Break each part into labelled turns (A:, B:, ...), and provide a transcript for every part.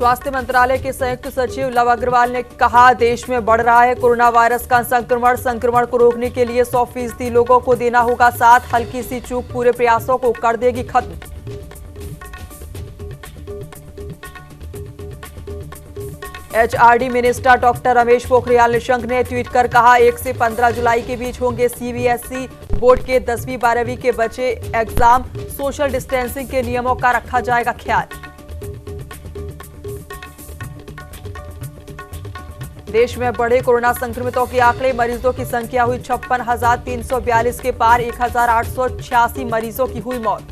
A: स्वास्थ्य मंत्रालय के संयुक्त सचिव लव अग्रवाल ने कहा, देश में बढ़ रहा है कोरोना वायरस का संक्रमण को रोकने के लिए 100% लोगों को देना होगा साथ। हल्की सी चूक पूरे प्रयासों को कर देगी खत्म। HRD minister doctor Ramesh Pokhriyal Nishank ने ट्वीट कर कहा, 1 से 15 जुलाई के बीच होंगे सीबीएसई बोर्ड के 10वीं 12वीं के बच्चे एग्जाम। सोशल डिस्टेंसिंग के नियमों का रखा जाएगा ख्याल। देश में बढ़े कोरोना संक्रमितों के आंकड़े, मरीजों की संख्या हुई 56,342 के पार, 1,886 मरीजों की हुई मौत।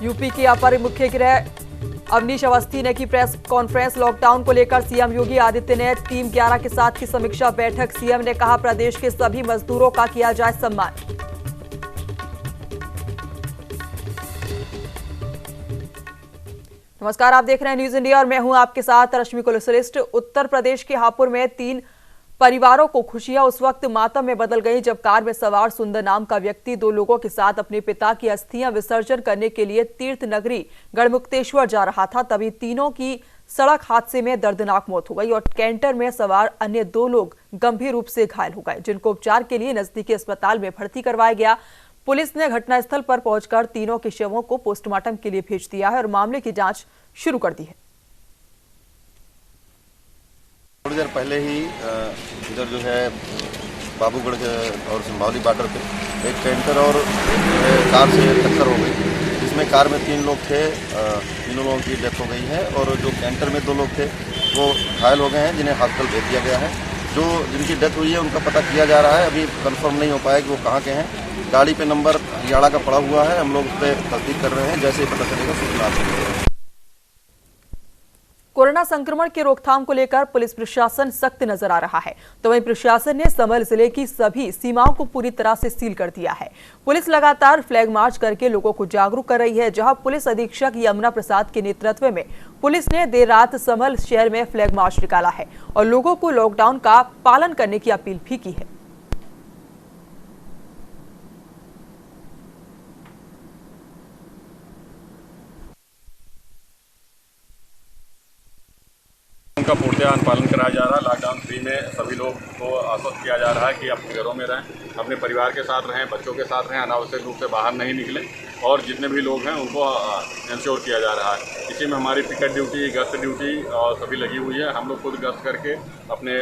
A: यूपी की अपर मुख्य गृह अवनीश अवस्थी ने की प्रेस कॉन्फ्रेंस। लॉकडाउन को लेकर सीएम योगी आदित्यनाथ टीम 11 के साथ की समीक्षा बैठक। सीएम ने कहा, प्रदेश के सभी मजदूरों का किया जाए सम्मान। नमस्कार, आप देख रहे हैं न्यूज इंडिया और मैं हूं आपके साथ रश्मि कुलश्रेष्ठ। उत्तर प्रदेश के हापुड़ में 3 परिवारों को खुशियां उस वक्त मातम में बदल गई जब कार में सवार सुंदर नाम का व्यक्ति 2 लोगों के साथ अपने पिता की अस्थियां विसर्जन करने के लिए तीर्थ नगरी गढ़मुक्तेश्वर जा रहा था। तभी तीनों की सड़क हादसे में दर्दनाक मौत हो गई और कैंटर में सवार अन्य 2 लोग गंभीर रूप से घायल हो गए, जिनको उपचार के लिए नजदीकी अस्पताल में भर्ती करवाया गया। पुलिस ने घटनास्थल पर पहुंचकर तीनों के शवों को पोस्टमार्टम के लिए भेज दिया है और मामले की जांच शुरू कर दी है।
B: थोड़ी देर पहले ही इधर जो है बाबूगढ़ और सिंभावली बॉर्डर पे एक कैंटर और कार से टक्कर हो गई, जिसमें कार में 3 लोग थे। तीनों लोगों की डेथ हो गई है और जो कैंटर में 2 लोग थे वो घायल हो गए हैं, जिन्हें हॉस्पिटल भेज दिया गया है। जो जिनकी डेथ हुई है उनका पता किया जा रहा है, अभी कंफर्म नहीं हो पाया कि वो कहाँ के हैं। गाड़ी पे नंबर हरियाणा का पड़ा हुआ है, हम लोग उस पर तस्दीक कर रहे हैं, जैसे ही पता चलेगा सूचना आपको।
A: कोरोना संक्रमण की रोकथाम को लेकर पुलिस प्रशासन सख्त नजर आ रहा है, तो वहीं प्रशासन ने संभल जिले की सभी सीमाओं को पूरी तरह से सील कर दिया है। पुलिस लगातार फ्लैग मार्च करके लोगों को जागरूक कर रही है। जहां पुलिस अधीक्षक यमुना प्रसाद के नेतृत्व में पुलिस ने देर रात संभल शहर में फ्लैग मार्च निकाला है और लोगों को लॉकडाउन का पालन करने की अपील भी की है।
C: का पूर्णतः पालन कराया जा रहा है। लॉकडाउन 3 में सभी लोग को आश्वस्त किया जा रहा है कि अपने घरों में रहें, अपने परिवार के साथ रहें, बच्चों के साथ रहें, अनावश्यक रूप से बाहर नहीं निकलें और जितने भी लोग हैं उनको इंश्योर किया जा रहा है। इसी में हमारी पिकेट ड्यूटी, गश्त ड्यूटी और सभी लगी हुई है। हम लोग खुद गश्त करके अपने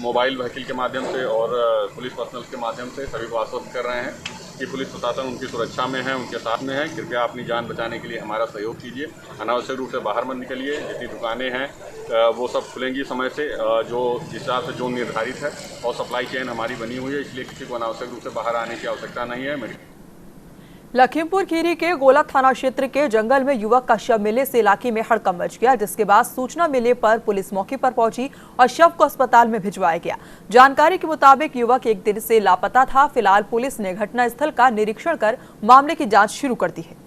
C: मोबाइल व्हीकल के माध्यम से और पुलिस पर्सनल के माध्यम से सभी को आश्वस्त कर रहे हैं कि पुलिस प्रशासन उनकी सुरक्षा में है, उनके साथ में है। कृपया अपनी जान बचाने के लिए हमारा सहयोग कीजिए, अनावश्यक रूप से बाहर मत निकलिए। जितनी दुकानें हैं वो सब खुलेंगी समय से, जो जिस हिसाब से जो निर्धारित है, और सप्लाई चेन हमारी बनी हुई है, इसलिए किसी को अनावश्यक रूप से बाहर आने की आवश्यकता नहीं है।
A: लखीमपुर खीरी के गोला थाना क्षेत्र के जंगल में युवक का शव मिलने से इलाके में हड़कंप मच गया, जिसके बाद सूचना मिलने पर पुलिस मौके पर पहुंची और शव को अस्पताल में भिजवाया गया। जानकारी के मुताबिक युवक 1 दिन से लापता था। फिलहाल पुलिस ने घटनास्थल का निरीक्षण कर मामले की जांच शुरू कर दी है।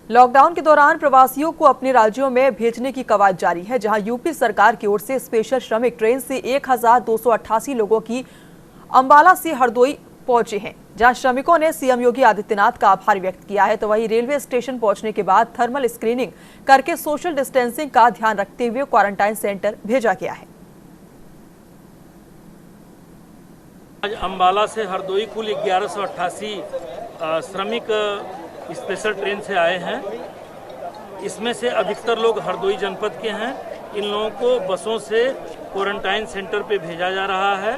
A: लॉकडाउन के दौरान प्रवासियों को अपने राज्यों में भेजने की कवायद जारी है, जहां यूपी सरकार की ओर से स्पेशल श्रमिक ट्रेन से 1,288 लोगों की अंबाला से हरदोई पहुंचे हैं, जहां श्रमिकों ने सीएम योगी आदित्यनाथ का आभार व्यक्त किया है। तो वहीं रेलवे स्टेशन पहुंचने के बाद थर्मल स्क्रीनिंग करके सोशल डिस्टेंसिंग का ध्यान रखते हुए क्वारंटाइन सेंटर भेजा गया है।
D: आज अंबाला से हरदोई कुल 1188 श्रमिक स्पेशल ट्रेन से आए हैं। इसमें से अधिकतर लोग हरदोई जनपद के हैं। इन लोगों को बसों से क्वारंटाइन सेंटर पे भेजा जा रहा है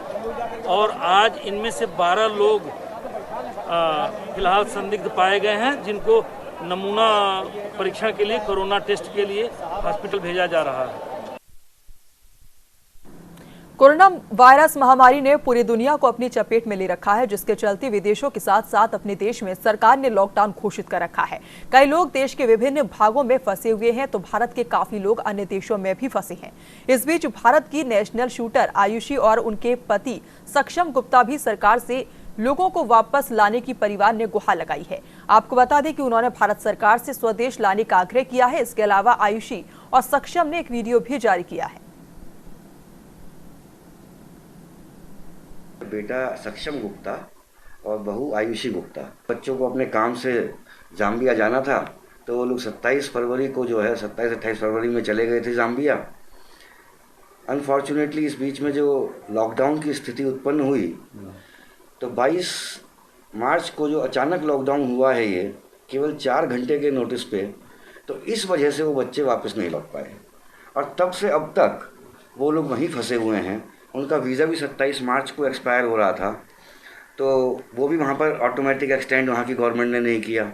D: और आज इनमें से 12 लोग फिलहाल संदिग्ध पाए गए हैं, जिनको नमूना परीक्षण के लिए, कोरोना टेस्ट के लिए हॉस्पिटल भेजा जा रहा है।
A: कोरोना वायरस महामारी ने पूरी दुनिया को अपनी चपेट में ले रखा है, जिसके चलते विदेशों के साथ साथ अपने देश में सरकार ने लॉकडाउन घोषित कर रखा है। कई लोग देश के विभिन्न भागों में फंसे हुए हैं, तो भारत के काफी लोग अन्य देशों में भी फंसे हैं। इस बीच भारत की नेशनल शूटर आयुषी और उनके पति सक्षम गुप्ता भी सरकार से लोगों को वापस लाने की परिवार ने गुहार लगाई है। आपको बता दें कि उन्होंने भारत सरकार से स्वदेश लाने का आग्रह किया है। इसके अलावा आयुषी और सक्षम ने एक वीडियो भी जारी किया है।
E: बेटा सक्षम गुप्ता और बहू आयुषी गुप्ता। बच्चों को अपने काम से जाम्बिया जाना था, तो वो लोग 27 फरवरी को जो है 27-28 फरवरी में चले गए थे जाम्बिया। अनफॉर्चुनेटली इस बीच में जो लॉकडाउन की स्थिति उत्पन्न हुई, तो 22 मार्च को जो अचानक लॉकडाउन हुआ है, ये केवल 4 घंटे के नोटिस पे, तो इस वजह से वो बच्चे वापस नहीं लौट पाए और तब से अब तक वो लोग वहीं फंसे हुए हैं। उनका वीज़ा भी 27 मार्च को एक्सपायर हो रहा था, तो वो भी वहाँ पर ऑटोमेटिक एक्सटेंड वहाँ की गवर्नमेंट ने नहीं किया।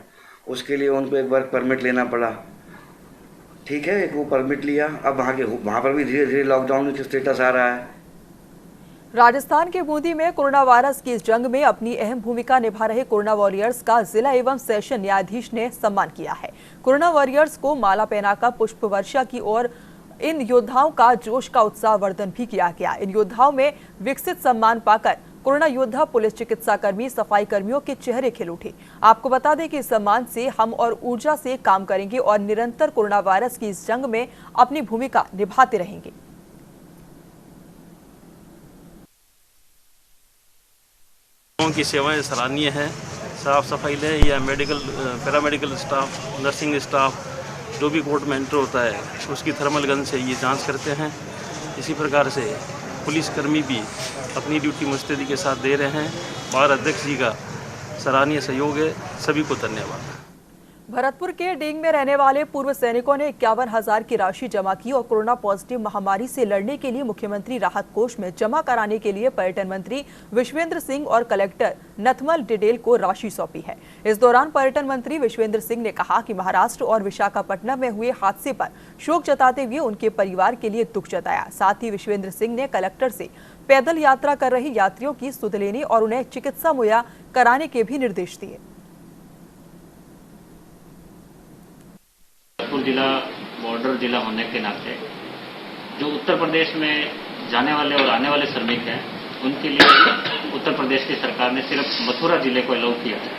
E: उसके लिए उनको एक वर्क परमिट लेना पड़ा। ठीक है, एक वो परमिट लिया, अब वहाँ पर भी धीरे धीरे लॉकडाउन का स्टेटस आ रहा है।
A: राजस्थान के बूंदी में कोरोना वायरस की इस जंग में अपनी अहम भूमिका निभा रहे कोरोना वॉरियर्स का जिला एवं सेशन न्यायाधीश ने सम्मान किया है। कोरोना वॉरियर्स को माला पहनाकर पुष्प वर्षा की और इन योद्धाओं का जोश का उत्साह वर्धन भी किया गया। इन योद्धाओं में विकसित सम्मान पाकर कोरोना योद्धा, पुलिस, चिकित्सा कर्मी, सफाई कर्मियों के चेहरे खिल उठे। आपको बता दें कि इस सम्मान से हम और ऊर्जा से काम करेंगे और निरंतर कोरोना वायरस की इस जंग में अपनी भूमिका निभाते रहेंगे।
F: लोगों की सेवाएं सराहनीय है। साफ सफाई ले या medical, paramedical staff, nursing staff, जो भी कोर्ट में एंटर होता है उसकी थर्मल गन से ये जांच करते हैं। इसी प्रकार से पुलिसकर्मी भी अपनी ड्यूटी मुस्तैदी के साथ दे रहे हैं। बार अध्यक्ष जी का सराहनीय सहयोग है। सभी को धन्यवाद।
A: भरतपुर के डींग में रहने वाले पूर्व सैनिकों ने 51,000 की राशि जमा की और कोरोना पॉजिटिव महामारी से लड़ने के लिए मुख्यमंत्री राहत कोष में जमा कराने के लिए पर्यटन मंत्री विश्वेंद्र सिंह और कलेक्टर नथमल डिडेल को राशि सौंपी है। इस दौरान पर्यटन मंत्री विश्वेंद्र सिंह ने कहा कि महाराष्ट्र और विशाखापट्टनम में हुए हादसे पर शोक जताते हुए उनके परिवार के लिए दुख जताया। साथ ही विश्वेंद्र सिंह ने कलेक्टर से पैदल यात्रा कर रहे यात्रियों की सुध लेने और उन्हें चिकित्सा मुहैया कराने के भी निर्देश दिए।
G: भरतपुर जिला बॉर्डर जिला होने के नाते जो उत्तर प्रदेश में जाने वाले और आने वाले श्रमिक हैं, उनके लिए उत्तर प्रदेश की सरकार ने सिर्फ मथुरा जिले को अलाउ किया है।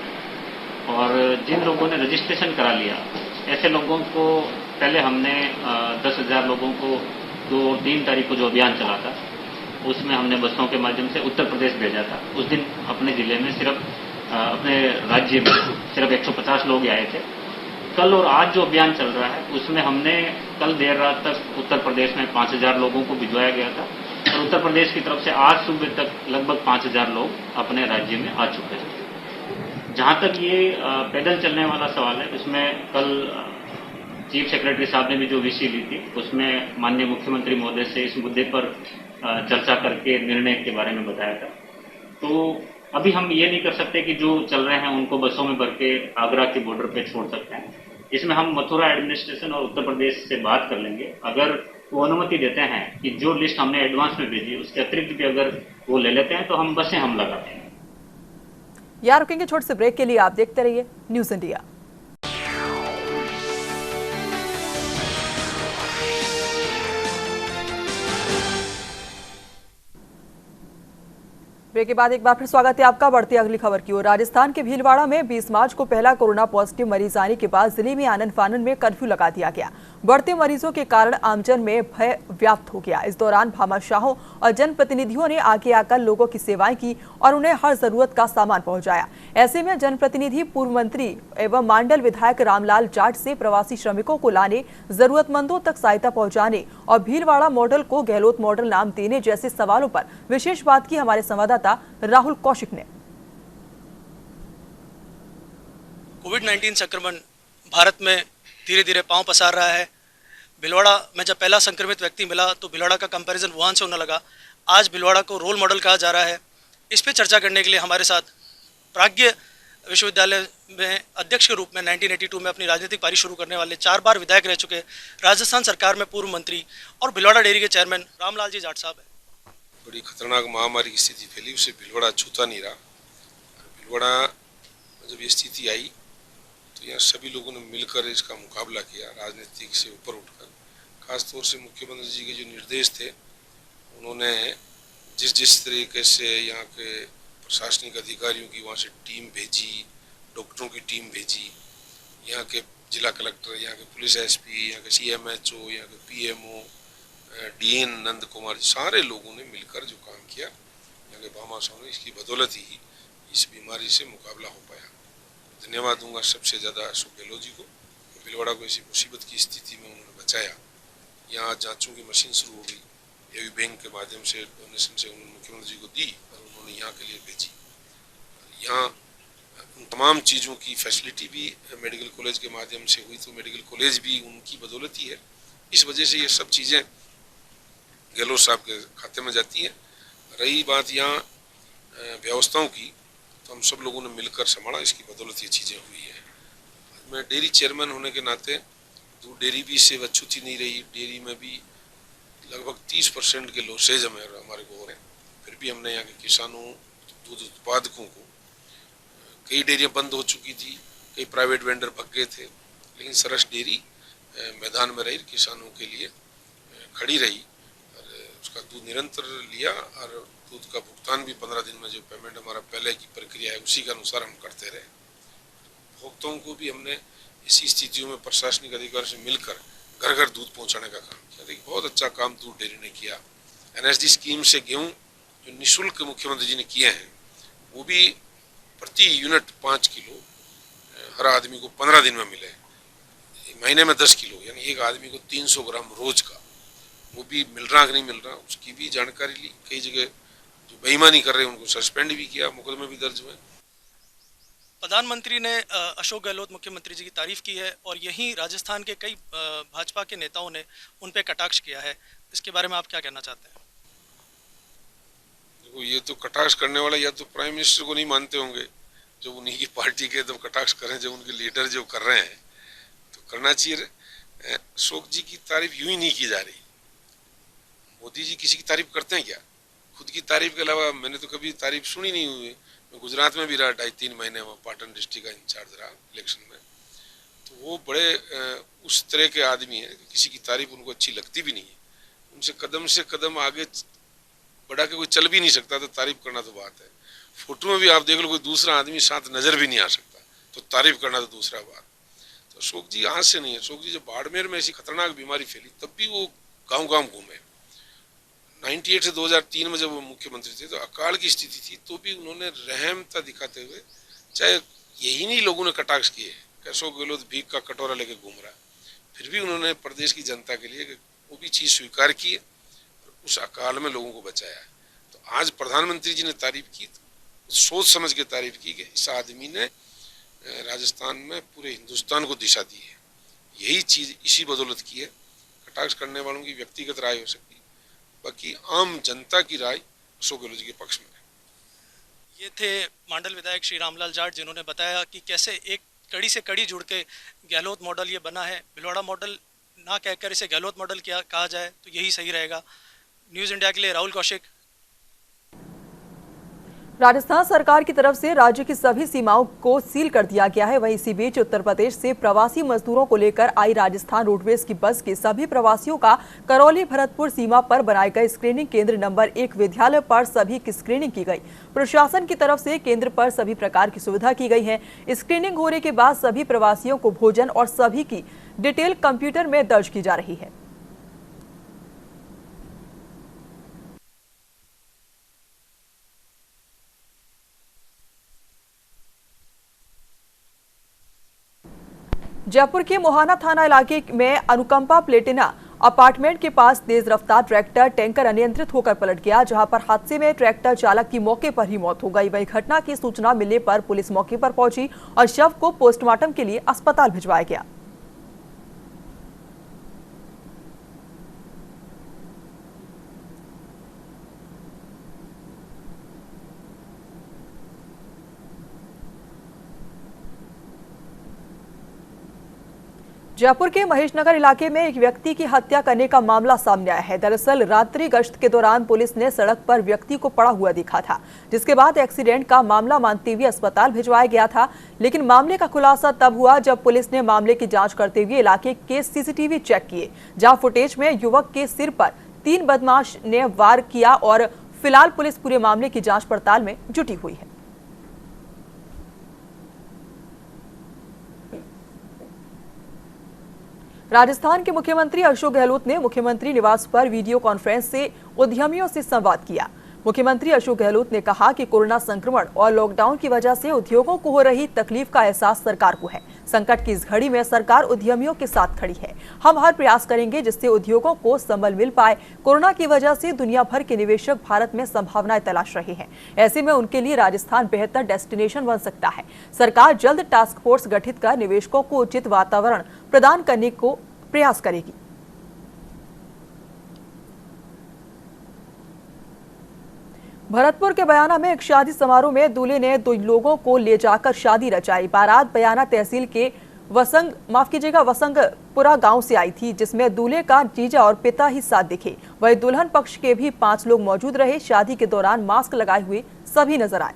G: और जिन लोगों ने रजिस्ट्रेशन करा लिया, ऐसे लोगों को पहले हमने 10,000 लोगों को 2 और 3 तारीख को जो अभियान चला था, उसमें हमने बसों के माध्यम से उत्तर प्रदेश भेजा था। उस दिन अपने जिले में सिर्फ अपने राज्य में सिर्फ 150 लोग आए थे। कल और आज जो अभियान चल रहा है, उसमें हमने कल देर रात तक उत्तर प्रदेश में 5,000 लोगों को भिजवाया गया था और उत्तर प्रदेश की तरफ से आज सुबह तक लगभग 5,000 लोग अपने राज्य में आ चुके हैं। जहां तक ये पैदल चलने वाला सवाल है, उसमें कल चीफ सेक्रेटरी साहब ने भी जो विषय ली थी, उसमें माननीय मुख्यमंत्री महोदय से इस मुद्दे पर चर्चा करके निर्णय के बारे में बताया था। तो अभी हम ये नहीं कर सकते कि जो चल रहे हैं उनको बसों में भर के आगरा के बॉर्डर पे छोड़ सकते हैं। इसमें हम मथुरा एडमिनिस्ट्रेशन और उत्तर प्रदेश से बात कर लेंगे। अगर वो अनुमति देते हैं कि जो लिस्ट हमने एडवांस में भेजी, उसके अतिरिक्त भी अगर वो ले लेते हैं, तो हम बसें हम लगाते हैं।
A: यहाँ रुकेंगे छोटे से ब्रेक के लिए। आप देखते रहिए न्यूज़ इंडिया। ब्रेक के बाद एक बार फिर स्वागत है आपका। बढ़ती अगली खबर की ओर। राजस्थान के भीलवाड़ा में 20 मार्च को पहला कोरोना पॉजिटिव मरीज आने के बाद जिले में आनन फानन में कर्फ्यू लगा दिया गया। बढ़ते मरीजों के कारण आमजन में भय व्याप्त हो गया। इस दौरान भामाशाहों और जनप्रतिनिधियों ने आगे आकर लोगों की सेवाएं की और उन्हें हर जरूरत का सामान पहुंचाया। ऐसे में जनप्रतिनिधि पूर्व मंत्री एवं मांडल विधायक रामलाल जाट से प्रवासी श्रमिकों को लाने, जरूरतमंदों तक सहायता पहुंचाने और भीलवाड़ा मॉडल को गहलोत मॉडल नाम देने जैसे सवालों पर विशेष बात की हमारे संवाददाता राहुल कौशिक ने।
H: कोविड-19 संक्रमण भारत में धीरे धीरे पांव पसार रहा है। भीलवाड़ा में जब पहला संक्रमित व्यक्ति मिला तो भीलवाड़ा का कंपैरिजन वुहान से होने लगा। आज भीलवाड़ा को रोल मॉडल कहा जा रहा है। इस पे चर्चा करने के लिए हमारे साथ प्राज्ञ विश्वविद्यालय में अध्यक्ष के रूप में 1982 में अपनी राजनीतिक पारी शुरू करने वाले 4 बार विधायक रह चुके राजस्थान सरकार में पूर्व मंत्री और भीलवाड़ा डेयरी के चेयरमैन रामलाल जी जाट साहब है।
I: बड़ी खतरनाक महामारी की स्थिति फैली, उसे भीलवाड़ा छूता नहीं रहा। भीलवाड़ा में जब ये स्थिति आई तो यहाँ सभी लोगों ने मिलकर इसका मुकाबला किया, राजनीतिक से ऊपर उठकर। खासतौर से मुख्यमंत्री जी के जो निर्देश थे, उन्होंने जिस तरीके से यहाँ के प्रशासनिक अधिकारियों की वहाँ से टीम भेजी, डॉक्टरों की टीम भेजी, यहाँ के जिला कलेक्टर, यहाँ के पुलिस एसपी, यहाँ के CMHO, यहाँ के PMO, DN नंद कुमार, सारे लोगों ने मिलकर जो काम किया यहाँ के भामाशाहों ने, इसकी बदौलत ही इस बीमारी से मुकाबला हो पाया। धन्यवाद दूंगा सबसे ज़्यादा अशोक गहलोत जी को, भीलवाड़ा को ऐसी मुसीबत की स्थिति में उन्होंने बचाया। यहाँ जांचों की मशीन शुरू हो गई, एवी बैंक के माध्यम से डोनेशन से उन्होंने मुख्यमंत्री जी को दी और उन्होंने यहाँ के लिए भेजी। यहाँ उन तमाम चीज़ों की फैसिलिटी भी मेडिकल कॉलेज के माध्यम से हुई, तो मेडिकल कॉलेज भी उनकी बदौलत ही है। इस वजह से ये सब चीज़ें गहलोत साहब के खाते में जाती हैं। रही बात यहाँ व्यवस्थाओं की, तो हम सब लोगों ने मिलकर संभाला, इसकी बदौलत ये चीज़ें हुई हैं। मैं डेयरी चेयरमैन होने के नाते दूध डेयरी भी इससे अछूती नहीं रही। डेयरी में भी लगभग 30% के लॉसेज हमारे को हो रहे हैं। फिर भी हमने यहाँ के किसानों, दूध उत्पादकों को, कई डेयरियाँ बंद हो चुकी थी, कई प्राइवेट वेंडर भग गए थे, लेकिन सरस डेयरी मैदान में रही, किसानों के लिए खड़ी रही और उसका दूध निरंतर लिया और दूध का भुगतान भी 15 दिन में जो पेमेंट हमारा पहले की प्रक्रिया है उसी के अनुसार हम करते रहे। उपभोक्ताओं को भी हमने इसी स्थितियों में प्रशासनिक अधिकारी से मिलकर घर घर दूध पहुंचाने का काम किया। देखिए बहुत अच्छा काम दूध डेयरी ने किया। NSD स्कीम से गेहूँ जो निःशुल्क मुख्यमंत्री जी ने किए हैं, वो भी प्रति यूनिट 5 किलो हर आदमी को 15 दिन में मिले, महीने में 10 किलो, यानी एक आदमी को 300 ग्राम रोज का, वो भी मिल रहा कि नहीं मिल रहा उसकी भी जानकारी ली। कई जगह जो बेईमानी कर रहे हैं उनको सस्पेंड भी किया, मुकदमे भी दर्ज हुए।
H: प्रधानमंत्री ने अशोक गहलोत मुख्यमंत्री जी की तारीफ की है और यहीं राजस्थान के कई भाजपा के नेताओं ने उन पे कटाक्ष किया है। इसके बारे में आप क्या कहना चाहते हैं?
I: देखो, ये तो कटाक्ष करने वाला या तो प्राइम मिनिस्टर को नहीं मानते होंगे, जो उन्हीं की पार्टी के, तो कटाक्ष करें जो उनके लीडर जो कर रहे हैं तो करना चाहिए। अशोक जी की तारीफ यूं ही नहीं की जा रही। मोदी जी किसी की तारीफ करते हैं क्या? खुद की तारीफ के अलावा मैंने तो कभी तारीफ सुनी नहीं हुई। मैं गुजरात में भी रहा 2.5-3 महीने, वहाँ पाटन डिस्ट्रिक्ट का इंचार्ज रहा इलेक्शन में, तो वो बड़े उस तरह के आदमी हैं, किसी की तारीफ उनको अच्छी लगती भी नहीं है। उनसे कदम से कदम आगे बढ़ा के कोई चल भी नहीं सकता, तो तारीफ करना तो बात है। फोटो में भी आप देख लो, कोई दूसरा आदमी साथ नजर भी नहीं आ सकता, तो तारीफ करना तो दूसरा बात। तो अशोक जी आज से नहीं है। अशोक जी जब बाड़मेर में ऐसी खतरनाक बीमारी फैली तब भी वो गाँव घूमे। 98 से 2003 में जब वो मुख्यमंत्री थे तो अकाल की स्थिति थी, तो भी उन्होंने रहमता दिखाते हुए, चाहे यही नहीं लोगों ने कटाक्ष किए कि अशोक गहलोत भीख का कटोरा लेके घूम रहा, फिर भी उन्होंने प्रदेश की जनता के लिए वो भी चीज़ स्वीकार की है और उस अकाल में लोगों को बचाया है। तो आज प्रधानमंत्री जी ने तारीफ की, तो सोच समझ के तारीफ की कि इस आदमी ने राजस्थान में पूरे हिंदुस्तान को दिशा दी है। यही चीज़ इसी बदौलत की है। कटाक्ष करने वालों की व्यक्तिगत राय हो सकती है, बाकी आम जनता की राय अशोक गहलोत जी के पक्ष में है।
H: ये थे मांडल विधायक श्री रामलाल जाट, जिन्होंने बताया कि कैसे एक कड़ी से कड़ी जुड़ के गहलोत मॉडल ये बना है। भिलवाड़ा मॉडल ना कहकर इसे गहलोत मॉडल क्या कहा जाए तो यही सही रहेगा। न्यूज़ इंडिया के लिए राहुल कौशिक।
A: राजस्थान सरकार की तरफ से राज्य की सभी सीमाओं को सील कर दिया गया है। वहीं इसी बीच उत्तर प्रदेश से प्रवासी मजदूरों को लेकर आई राजस्थान रोडवेज की बस के सभी प्रवासियों का करौली भरतपुर सीमा पर बनाए गए स्क्रीनिंग केंद्र नंबर 1 विद्यालय पर सभी की स्क्रीनिंग की गई। प्रशासन की तरफ से केंद्र पर सभी प्रकार की सुविधा की गई है। स्क्रीनिंग होने के बाद सभी प्रवासियों को भोजन और सभी की डिटेल कंप्यूटर में दर्ज की जा रही है। जयपुर के मोहाना थाना इलाके में अनुकंपा प्लेटिना अपार्टमेंट के पास तेज रफ्तार ट्रैक्टर टैंकर अनियंत्रित होकर पलट गया, जहां पर हादसे में ट्रैक्टर चालक की मौके पर ही मौत हो गई। वहीं घटना की सूचना मिलने पर पुलिस मौके पर पहुंची और शव को पोस्टमार्टम के लिए अस्पताल भिजवाया गया। जयपुर के महेशनगर इलाके में एक व्यक्ति की हत्या करने का मामला सामने आया है। दरअसल रात्रि गश्त के दौरान पुलिस ने सड़क पर व्यक्ति को पड़ा हुआ देखा था, जिसके बाद एक्सीडेंट का मामला मानते हुए अस्पताल भिजवाया गया था। लेकिन मामले का खुलासा तब हुआ जब पुलिस ने मामले की जांच करते हुए इलाके के सीसीटीवी चेक किए, जहां फुटेज में युवक के सिर पर 3 बदमाश ने वार किया और फिलहाल पुलिस पूरे मामले की जाँच पड़ताल में जुटी हुई है। राजस्थान के मुख्यमंत्री अशोक गहलोत ने मुख्यमंत्री निवास पर वीडियो कॉन्फ्रेंस से उद्यमियों से संवाद किया। मुख्यमंत्री अशोक गहलोत ने कहा कि कोरोना संक्रमण और लॉकडाउन की वजह से उद्योगों को हो रही तकलीफ का एहसास सरकार को है। संकट की इस घड़ी में सरकार उद्यमियों के साथ खड़ी है। हम हर प्रयास करेंगे जिससे उद्योगों को संबल मिल पाए। कोरोना की वजह से दुनिया भर के निवेशक भारत में संभावनाएं तलाश रहे हैं। ऐसे में उनके लिए राजस्थान बेहतर डेस्टिनेशन बन सकता है। सरकार जल्द टास्क फोर्स गठित कर निवेशकों को उचित वातावरण प्रदान करने को प्रयास करेगी। भरतपुर के बयाना में एक शादी समारोह में दूल्हे ने 2 लोगों को ले जाकर शादी रचाई। बारात बयाना तहसील के वसंगपुरा गांव से आई थी, जिसमें दूल्हे का जीजा और पिता ही साथ दिखे। वहीं दुल्हन पक्ष के भी 5 लोग मौजूद रहे। शादी के दौरान मास्क लगाए हुए सभी नजर आए।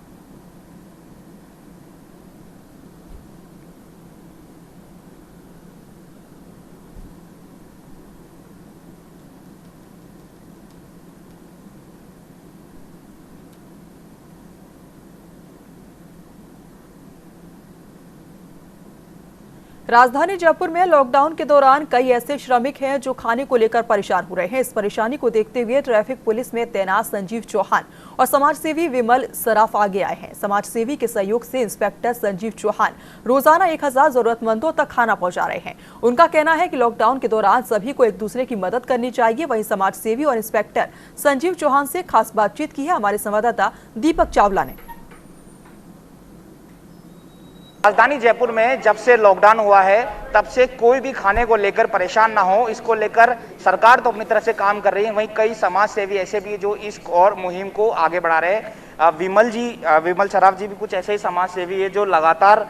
A: राजधानी जयपुर में लॉकडाउन के दौरान कई ऐसे श्रमिक हैं जो खाने को लेकर परेशान हो रहे हैं। इस परेशानी को देखते हुए ट्रैफिक पुलिस में तैनात संजीव चौहान और समाजसेवी विमल सराफ आगे आए हैं। समाजसेवी के सहयोग से इंस्पेक्टर संजीव चौहान रोजाना 1000 जरूरतमंदों तक खाना पहुंचा रहे हैं। उनका कहना है कि लॉकडाउन के दौरान सभी को एक दूसरे की मदद करनी चाहिए। वहीं समाजसेवी और इंस्पेक्टर संजीव चौहान से खास बातचीत की है हमारे संवाददाता दीपक चावला ने।
J: राजधानी जयपुर में जब से लॉकडाउन हुआ है तब से कोई भी खाने को लेकर परेशान ना हो, इसको लेकर सरकार तो अपनी तरफ से काम कर रही है। वहीं कई समाज सेवी ऐसे भी जो इस और मुहिम को आगे बढ़ा रहे हैं। विमल सराफ जी भी कुछ ऐसे ही समाज सेवी है जो लगातार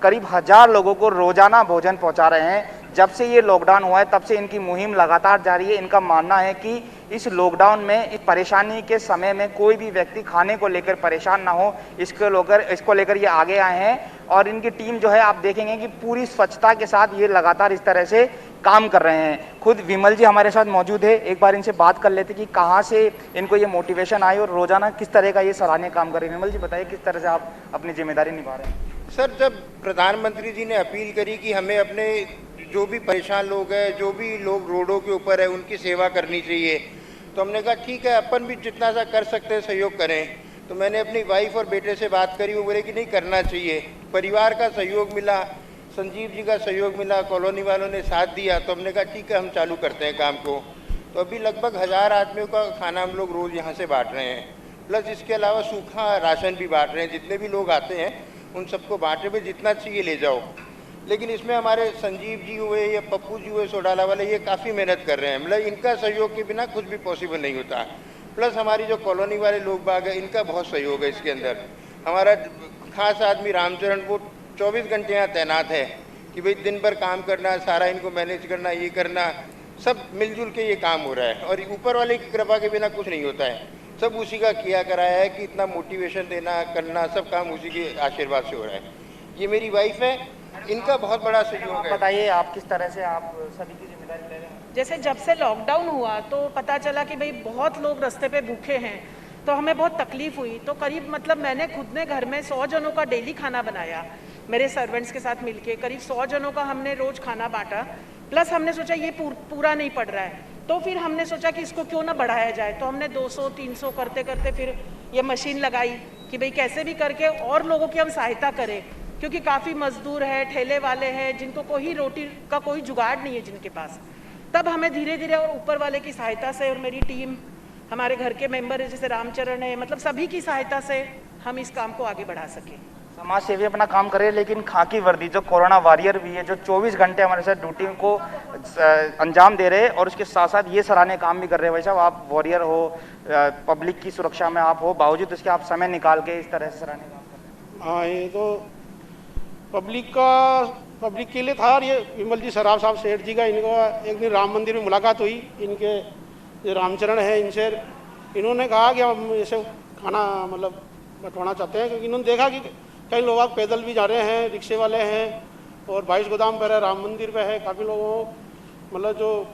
J: करीब 1000 लोगों को रोजाना भोजन पहुंचा रहे हैं। जब से ये लॉकडाउन हुआ है तब से इनकी मुहिम लगातार जारी है। इनका मानना है कि इस लॉकडाउन में इस परेशानी के समय में कोई भी व्यक्ति खाने को लेकर परेशान ना हो, इसको लेकर ये आगे आए हैं। और इनकी टीम जो है आप देखेंगे कि पूरी स्वच्छता के साथ ये लगातार इस तरह से काम कर रहे हैं। खुद विमल जी हमारे साथ मौजूद है, एक बार इनसे बात कर लेते कि कहाँ से इनको ये मोटिवेशन आई और रोजाना किस तरह का ये सराहनीय काम कर रहे हैं। विमल जी बताइए किस तरह से आप अपनी जिम्मेदारी निभा रहे हैं।
K: सर, जब प्रधानमंत्री जी ने अपील करी कि हमें अपने जो भी परेशान लोग हैं, जो भी लोग रोडों के ऊपर है, उनकी सेवा करनी चाहिए, तो हमने कहा ठीक है अपन भी जितना सा कर सकते हैं सहयोग करें। तो मैंने अपनी वाइफ और बेटे से बात करी, वो बोले कि नहीं करना चाहिए। परिवार का सहयोग मिला, संजीव जी का सहयोग मिला, कॉलोनी वालों ने साथ दिया, तो हमने कहा ठीक है हम चालू करते हैं काम को। तो अभी लगभग 1000 आदमियों का खाना हम लोग रोज़ यहाँ से बांट रहे हैं। प्लस इसके अलावा सूखा राशन भी बांट रहे हैं। जितने भी लोग आते हैं उन सबको बांटे में जितना चाहिए ले जाओ। लेकिन इसमें हमारे संजीव जी हुए या पप्पू जी हुए सोडाला वाले, ये काफ़ी मेहनत कर रहे हैं। मतलब इनका सहयोग के बिना कुछ भी पॉसिबल नहीं होता। प्लस हमारी जो कॉलोनी वाले लोग बाग हैं, इनका बहुत सहयोग है इसके अंदर। हमारा खास आदमी रामचरण, वो 24 घंटे यहाँ तैनात है कि भाई दिन भर काम करना, सारा इनको मैनेज करना, ये करना, सब मिलजुल के ये काम हो रहा है। और ऊपर वाले की कृपा के बिना कुछ नहीं होता है, सब उसी का किया कराया है कि इतना मोटिवेशन देना करना, सब काम उसी के आशीर्वाद से हो रहा है। ये मेरी वाइफ है, इनका बहुत बड़ा सहयोग है।
J: बताइए आप किस तरह से आप सभी की जिम्मेदारी ले रहे हैं।
L: जैसे जब से लॉकडाउन हुआ तो पता चला कि भाई बहुत लोग रास्ते पे भूखे हैं, तो हमें बहुत तकलीफ हुई। तो करीब मैंने खुद ने घर में 100 जनों का डेली खाना बनाया, मेरे सर्वेंट्स के साथ मिलके करीब 100 जनों का हमने रोज खाना बांटा। प्लस हमने सोचा ये पूरा नहीं पड़ रहा है, तो फिर हमने सोचा कि इसको क्यों ना बढ़ाया जाए। तो हमने 200-300 करते करते फिर ये मशीन लगाई कि भाई कैसे भी करके और लोगों की हम सहायता करें, क्योंकि काफ़ी मजदूर है, ठेले वाले हैं, जिनको कोई रोटी का कोई जुगाड़ नहीं है जिनके पास। तब हमें धीरे धीरे और ऊपर वाले की सहायता से और मेरी टीम, हमारे घर के मेंबर है जैसे रामचरण है, मतलब सभी की सहायता से हम इस काम को आगे बढ़ा सके।
J: समाज सेवी अपना काम कर रहे हैं, लेकिन खाकी वर्दी जो कोरोना वॉरियर भी है, जो 24 घंटे हमारे साथ ड्यूटी को अंजाम दे रहे हैं और उसके साथ साथ ये सराहनीय काम भी कर रहे हैं। भाई साहब, आप वॉरियर हो, पब्लिक की सुरक्षा में आप हो, बावजूद उसके आप समय निकाल के इस तरह से सराहनीय काम कर रहे हैं।
M: हाँ, ये तो पब्लिक के लिए था। ये विमल जी सराफ साहब सेठ जी का, इनको एक दिन राम मंदिर में मुलाकात हुई। इनके जो रामचरण है, इनसे इन्होंने कहा कि हम ऐसे खाना मतलब बंटवाना चाहते हैं, क्योंकि इन्होंने देखा कि कई लोग पैदल भी जा रहे हैं, रिक्शे वाले हैं, और 22 गोदाम पर है, राम मंदिर पे है, काफ़ी लोगों मतलब जो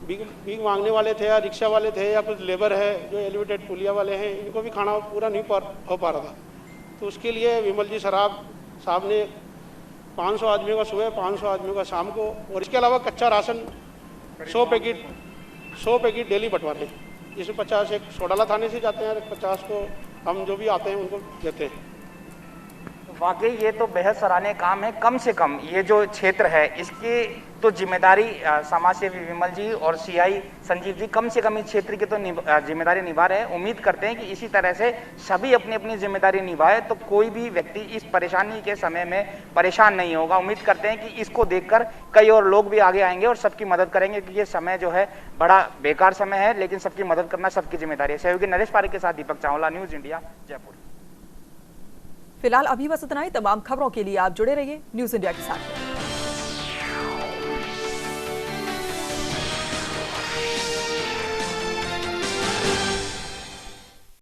M: भीख मांगने वाले थे या रिक्शा वाले थे या कुछ लेबर है जो एलिवेटेड पुलिया वाले हैं, इनको भी खाना पूरा नहीं हो पा रहा था। तो उसके लिए विमल जी सराफ साहब ने 500 आदमियों का सुबह, 500 आदमियों का शाम को, और इसके अलावा कच्चा राशन 100 पैकेट डेली बंटवा रहे हैं। इसमें 50 एक सोडाला थाने से जाते हैं, 50 को हम जो भी आते हैं उनको देते हैं।
J: वाकई ये तो बेहद सराहनीय काम है। कम से कम ये जो क्षेत्र है इसकी तो जिम्मेदारी समाज सेवी विमल जी और सीआई संजीव जी कम से कम इस क्षेत्र की तो जिम्मेदारी निभा रहे हैं। उम्मीद करते हैं कि इसी तरह से सभी अपनी अपनी जिम्मेदारी निभाए तो कोई भी व्यक्ति इस परेशानी के समय में परेशान नहीं होगा। उम्मीद करते हैं कि इसको देखकर कई और लोग भी आगे आएंगे और सबकी मदद करेंगे, क्योंकि ये समय जो है बड़ा बेकार समय है, लेकिन सबकी मदद करना सबकी जिम्मेदारी है। सहयोगी नरेश पारिक के साथ दीपक चावला, न्यूज इंडिया, जयपुर।
A: फिलहाल अभी बस इतना ही। तमाम खबरों के लिए आप जुड़े रहिए न्यूज इंडिया के साथ।